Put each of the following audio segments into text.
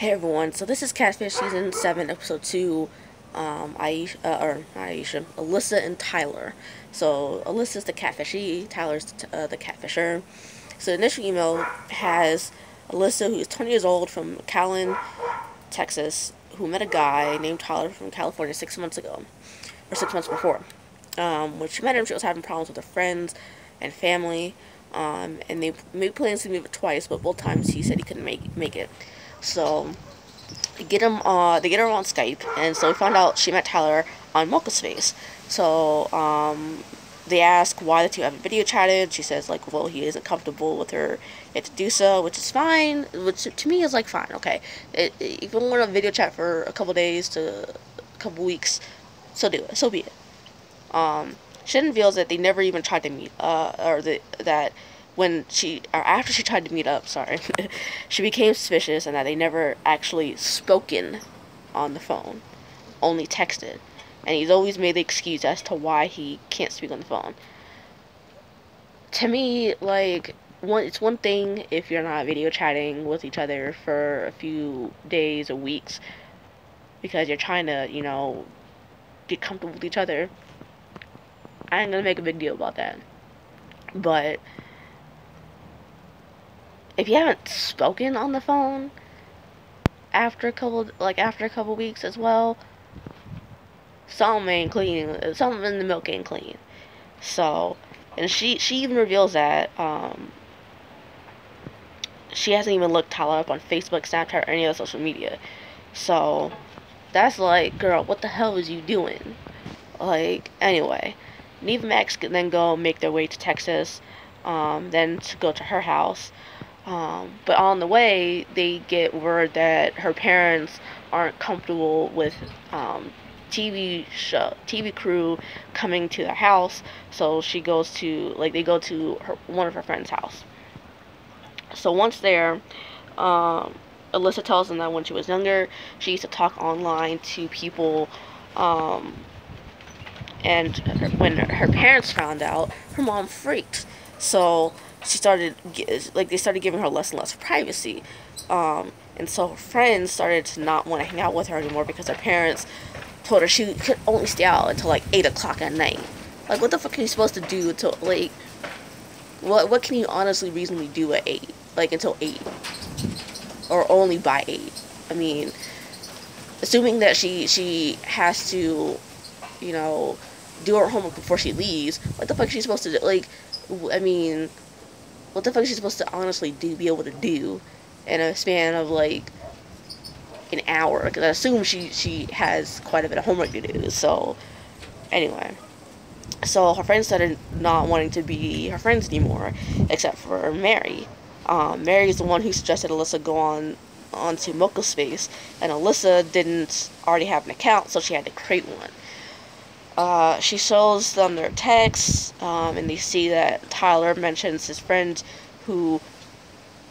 Hey everyone, so this is Catfish Season 7, Episode 2, Alyssa and Tyler. So, Alyssa's the catfishee, Tyler's the catfisher. So, the initial email has Alyssa, who is 20 years old, from Callan, Texas, who met a guy named Tyler from California 6 months ago, or 6 months before. When she met him, she was having problems with her friends and family, and they made plans to meet twice, but both times he said he couldn't make it. So they get her on Skype, and so we found out she met Tyler on Mocha's Space. So they ask why the two haven't video chatted. She says well, he isn't comfortable with her yet to do so, which is fine. Which to me is fine, okay. If you want to video chat for a couple days to a couple weeks, so do it. So be it. She reveals that they never even tried to meet, that after she tried to meet up, she became suspicious, and that they never actually spoken on the phone, only texted. And he's always made the excuse as to why he can't speak on the phone. To me, it's one thing if you're not video chatting with each other for a few days or weeks because you're trying to, get comfortable with each other. I ain't gonna make a big deal about that. But if you haven't spoken on the phone after a couple weeks as well, something ain't clean. Something in the milk ain't clean. So, and she even reveals that she hasn't even looked Tyler up on Facebook, Snapchat, or any other social media. So that's girl, what the hell is you doing? Anyway, Neve and Max can then go make their way to Texas, then to go to her house. But on the way, they get word that her parents aren't comfortable with TV crew coming to their house. So they go to one of her friend's house. So once there, Alyssa tells them that when she was younger, she used to talk online to people. And when her parents found out, her mom freaked. So they started giving her less and less privacy. And so her friends started to not want to hang out with her anymore because her parents told her she could only stay out until 8 o'clock at night. What the fuck are you supposed to do until what can you honestly reasonably do at 8? Until 8, or only by 8. I mean, assuming that she has to, do her homework before she leaves. What the fuck is she supposed to do? What the fuck is she supposed to honestly be able to do in a span of an hour? Because I assume she has quite a bit of homework to do. So anyway, so her friends started not wanting to be her friends anymore, except for Mary. Mary's the one who suggested Alyssa go onto Mocha's Space, and Alyssa didn't already have an account, so she had to create one. She shows them their texts, and they see that Tyler mentions his friend who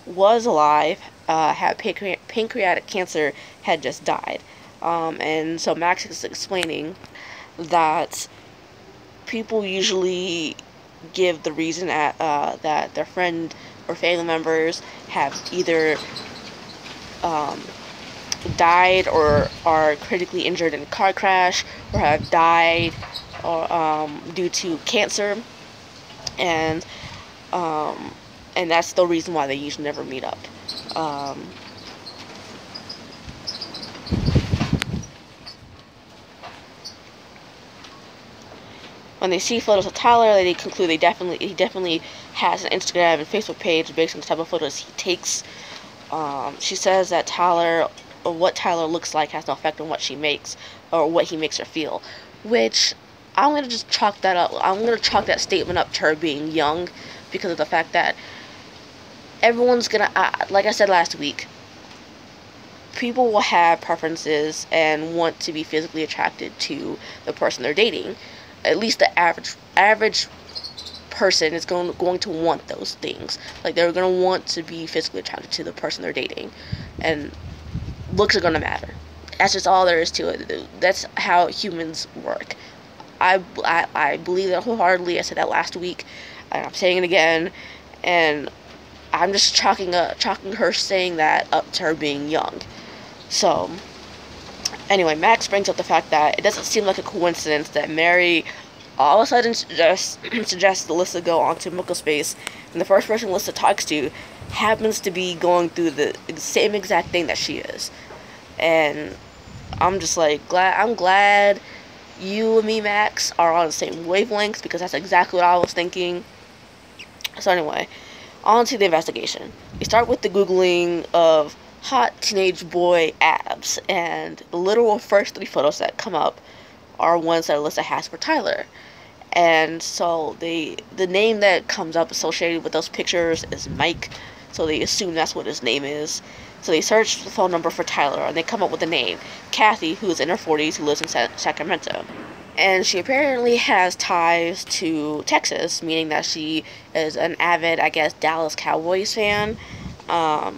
was alive, had pancreatic cancer, had just died. And so Max is explaining that people usually give the reason that their friend or family members have either died or are critically injured in a car crash, or have died due to cancer, and that's the reason why they usually never meet up. When they see photos of Tyler, they conclude he definitely has an Instagram and Facebook page based on the type of photos he takes. She says that what Tyler looks like has no effect on what she makes or what he makes her feel, which I'm gonna just chalk that up. I'm gonna chalk that statement up to her being young, because of the fact that everyone's gonna, like I said last week, people will have preferences and want to be physically attracted to the person they're dating. At least the average person is going to want those things. They're going to want to be physically attracted to the person they're dating, and looks are going to matter. That's just all there is to it. That's how humans work. I believe that wholeheartedly. I said that last week, and I'm saying it again, and I'm just chalking her saying that up to her being young. So, anyway, Max brings up the fact that it doesn't seem like a coincidence that Mary all of a sudden suggests Alyssa go onto Muckle Space, and the first person Alyssa talks to happens to be going through the same exact thing that she is. And I'm just like, I'm glad you and me, Max, are on the same wavelengths, because that's exactly what I was thinking. So anyway, on to the investigation. We start with the Googling of hot teenage boy abs, and the literal first 3 photos that come up are ones that Alyssa has for Tyler. And so the name that comes up associated with those pictures is Mike, so they assume that's what his name is. So they search the phone number for Tyler, and they come up with a name, Kathy, who's in her 40s, who lives in Sacramento. And she apparently has ties to Texas, meaning that she is an avid, I guess, Dallas Cowboys fan.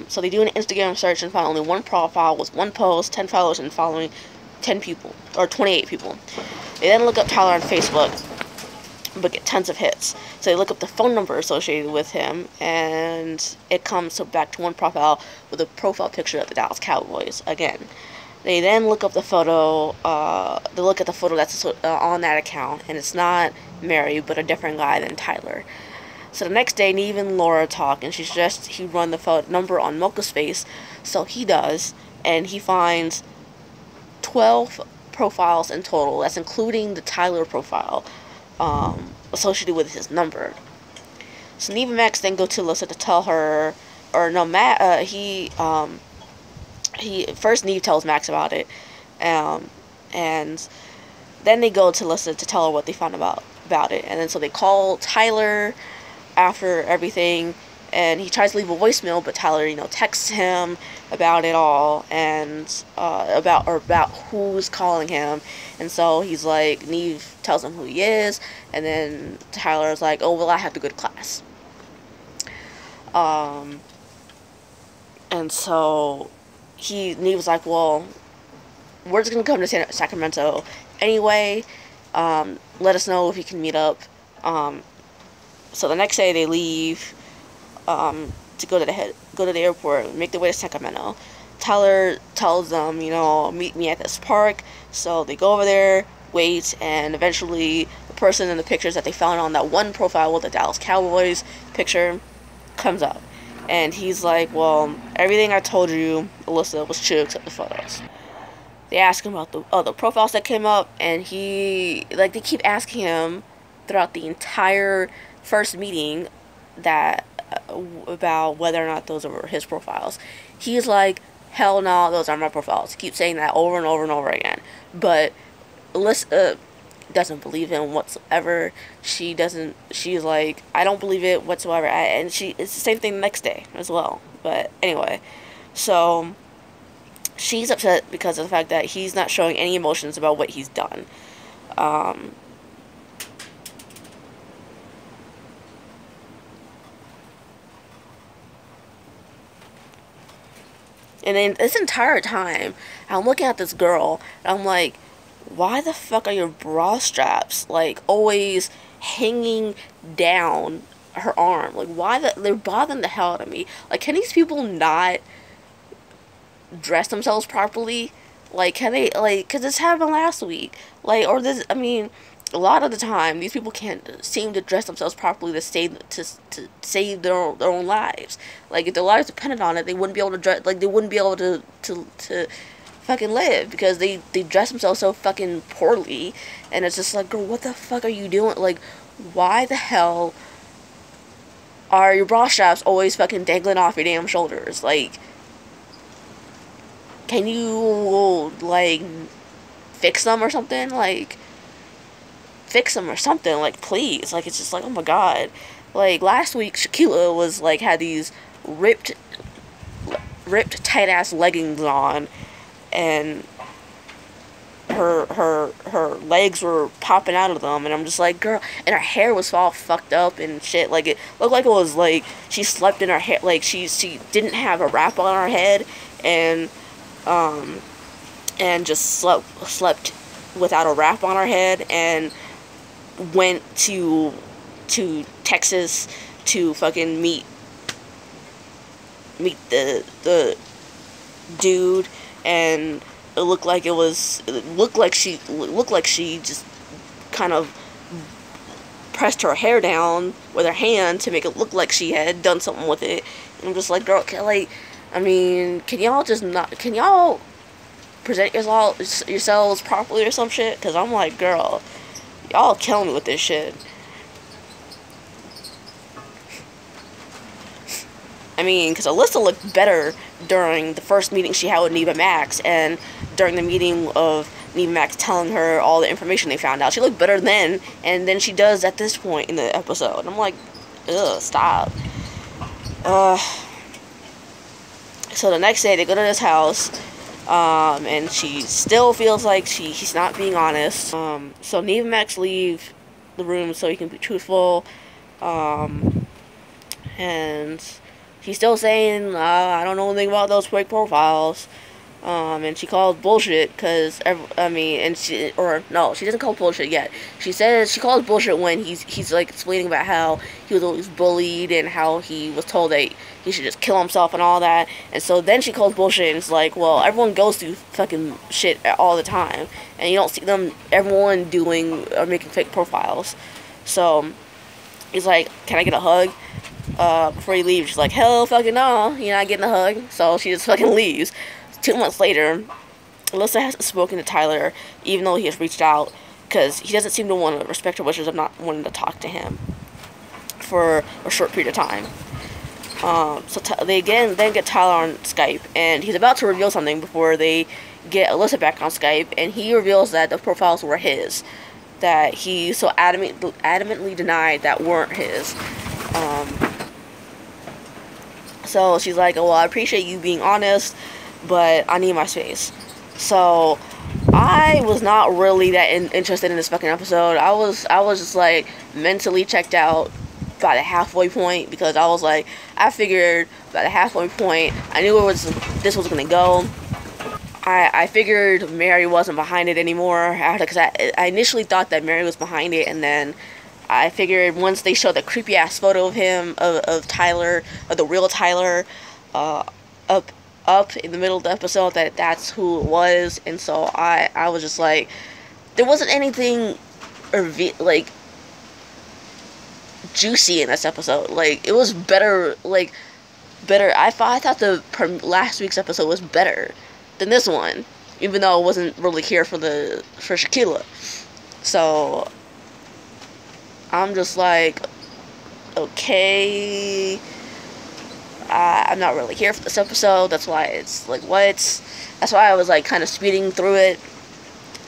So they do an Instagram search and find only one profile with 1 post, 10 followers, and following 10 people, or 28 people. They then look up Tyler on Facebook, but get tons of hits. So they look up the phone number associated with him, and it comes back to one profile with a profile picture of the Dallas Cowboys again. They then look up the photo, they look at the photo that's on that account, and it's not Mary, but a different guy than Tyler. So the next day, Neve and Laura talk, and she suggests he run the phone number on Mocha Space, so he does, and he finds 12 profiles in total. That's including the Tyler profile, associated with his number. So Neve and Max then go to Alyssa to tell her, or no, first Neve tells Max about it, and then they go to Alyssa to tell her what they found about it, and then so they call Tyler after everything, and he tries to leave a voicemail, but Tyler, texts him about it all, and about who's calling him. And so he's like, Neve tells him who he is, and then Tyler's like, oh, well, I have to go to class. And so Neve was like, well, we're just gonna come to Sacramento anyway. Let us know if you can meet up. So the next day they leave to go to the airport, make their way to Sacramento. Tyler tells them, meet me at this park. So they go over there, wait, and eventually the person in the pictures that they found on that one profile with the Dallas Cowboys picture comes up. And he's like, well, everything I told you, Alyssa, was true except the photos. They ask him about the other profiles that came up, and they keep asking him throughout the entire first meeting about whether or not those were his profiles. He's like, hell no, those are my profiles. He keeps saying that over and over and over again. But Alyssa doesn't believe him whatsoever. She's like, I don't believe it whatsoever. It's the same thing the next day as well. But anyway, so she's upset because of the fact that he's not showing any emotions about what he's done. And then this entire time, I'm looking at this girl, and I'm like, why the fuck are your bra straps, always hanging down her arm? They're bothering the hell out of me. Can these people not dress themselves properly? Can they, because this happened last week. A lot of the time, these people can't seem to dress themselves properly to save their own lives. If their lives depended on it, they wouldn't be able to dress. They wouldn't be able to fucking live, because they dress themselves so fucking poorly. And it's just like, girl, what the fuck are you doing? Why the hell are your bra straps always fucking dangling off your damn shoulders? Can you fix them or something? Fix them or something, please. It's just oh my god. Last week Shaquilla was had these ripped tight ass leggings on, and her legs were popping out of them, and I'm just like, girl, and her hair was all fucked up and shit. It looked like it was she slept in her hair, she didn't have a wrap on her head, and just slept without a wrap on her head, and went to Texas to fucking meet the dude and it looked like she just kind of pressed her hair down with her hand to make it look like she had done something with it. And I'm just like, girl, can y'all present yourselves properly or some shit? Because I'm like, girl, y'all killing me with this shit. I mean, because Alyssa looked better during the first meeting she had with Neva Max, and during the meeting of Neva Max telling her all the information they found out. She looked better then, and then she does at this point in the episode. I'm like, ugh, stop. So the next day, they go to this house, and she still feels like he's not being honest. So Neva Max leave the room so he can be truthful, and he's still saying, I don't know anything about those fake profiles. And she calls bullshit because, she doesn't call bullshit yet. She says she calls bullshit when he's like explaining about how he was always bullied and how he was told that he should just kill himself and all that. And so then she calls bullshit and it's like, well, everyone goes through fucking shit all the time. And you don't see everyone doing or making fake profiles. So he's like, can I get a hug? Before he leaves, she's like, hell fucking no, you're not getting a hug. So she just fucking leaves. 2 months later, Alyssa hasn't spoken to Tyler, even though he has reached out, because he doesn't seem to want to respect her wishes of not wanting to talk to him for a short period of time. So they then get Tyler on Skype, and he's about to reveal something before they get Alyssa back on Skype, and he reveals that the profiles were his, that he so adamantly denied that weren't his. So she's like, well, I appreciate you being honest, but I need my space. So I was not really that interested in this fucking episode. I was just like mentally checked out by the halfway point, because I was like, I figured by the halfway point I knew this was gonna go. I figured Mary wasn't behind it anymore, because I initially thought that Mary was behind it, and then I figured once they showed the creepy ass photo of him, of Tyler, of the real Tyler, up in the middle of the episode, that's who it was. And so I was just like, there wasn't anything like juicy in this episode. Like, it was better. I thought the last week's episode was better than this one, even though I wasn't really here for Shaquilla. So I'm just like, okay, I'm not really here for this episode. That's why it's like, what? That's why I was like kind of speeding through it.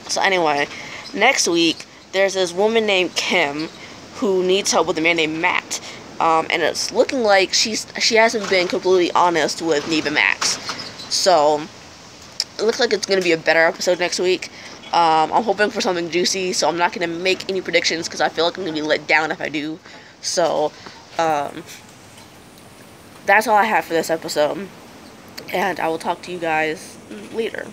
So anyway, next week there's this woman named Kim who needs help with a man named Matt, and it's looking like she hasn't been completely honest with Neva Max. So it looks like it's gonna be a better episode next week. I'm hoping for something juicy, so I'm not going to make any predictions because I feel like I'm going to be let down if I do. So, that's all I have for this episode, and I will talk to you guys later.